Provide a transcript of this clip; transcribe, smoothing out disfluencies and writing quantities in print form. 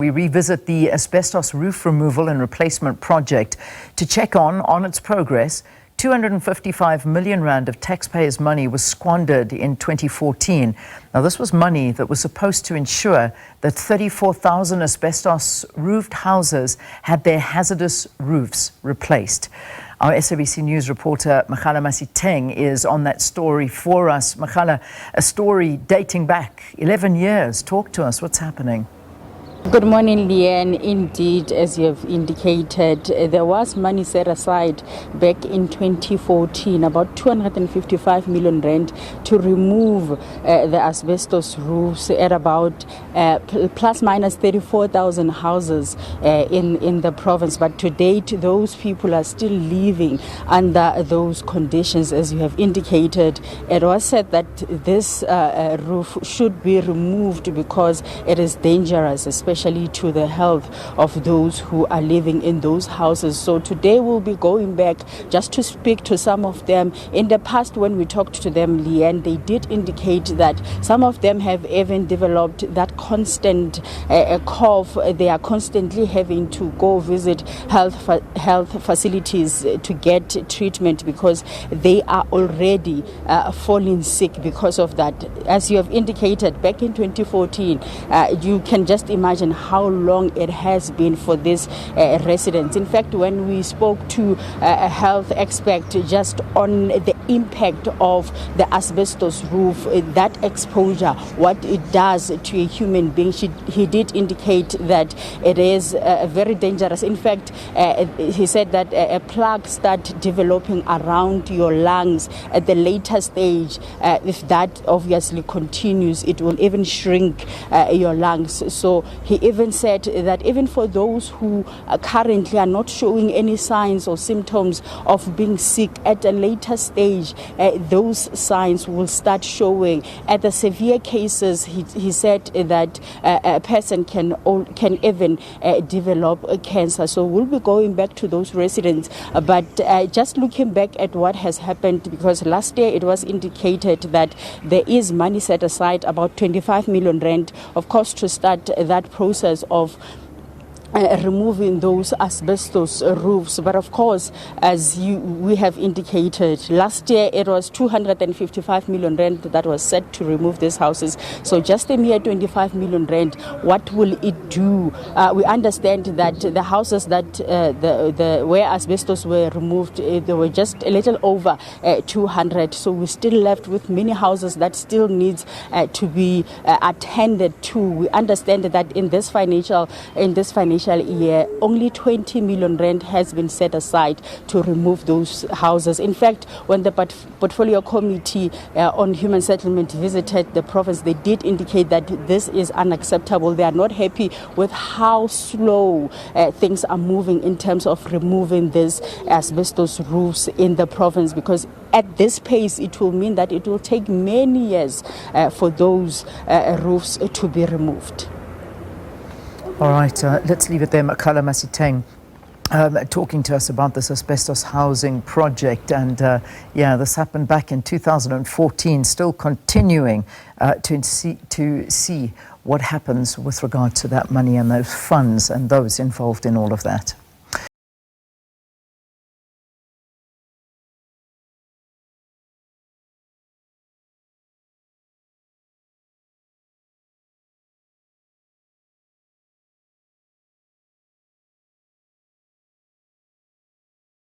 We revisit the asbestos roof removal and replacement project to check on its progress. 255 million rand of taxpayers' money was squandered in 2014. Now, this was money that was supposed to ensure that 34,000 asbestos-roofed houses had their hazardous roofs replaced. Our SABC News reporter Makgala Masiteng is on that story for us. Makgala, a story dating back 11 years. Talk to us. What's happening? Good morning, Leanne. Indeed, as you have indicated, there was money set aside back in 2014, about 255 million rand, to remove the asbestos roofs at about plus minus 34,000 houses in the province. But to date, those people are still living under those conditions, as you have indicated. It was said that this roof should be removed because it is dangerous, especially to the health of those who are living in those houses. So today we'll be going back just to speak to some of them. In the past, when we talked to them, Leanne, they did indicate that some of them have even developed that constant cough. They are constantly having to go visit health facilities to get treatment because they are already falling sick because of that. As you have indicated, back in 2014, you can just imagine how long it has been for these residents. In fact, when we spoke to a health expert just on the impact of the asbestos roof, that exposure, what it does to a human being, he did indicate that it is very dangerous. In fact, he said that a plaque start developing around your lungs at the later stage. If that obviously continues, it will even shrink your lungs. So he even said that even for those who currently are not showing any signs or symptoms of being sick, at a later stage, those signs will start showing. At the severe cases, he said that a person can even develop cancer. So we'll be going back to those residents. But just looking back at what has happened, because last year it was indicated that there is money set aside, about 25 million rand, of course, to start that process of removing those asbestos roofs. But of course, as we have indicated, last year it was 255 million rand that was set to remove these houses. So just a mere 25 million rand, what will it do? We understand that the houses that where asbestos were removed, they were just a little over 200. So we're still left with many houses that still needs to be attended to. We understand that in this financial year, only 20 million rand has been set aside to remove those houses. In fact, when the portfolio committee on human settlement visited the province, they did indicate that this is unacceptable. They are not happy with how slow things are moving in terms of removing these asbestos roofs in the province, because at this pace it will mean that it will take many years for those roofs to be removed. All right, let's leave it there. Makgala Masiteng talking to us about this asbestos housing project. And this happened back in 2014, still continuing to see what happens with regard to that money and those funds and those involved in all of that.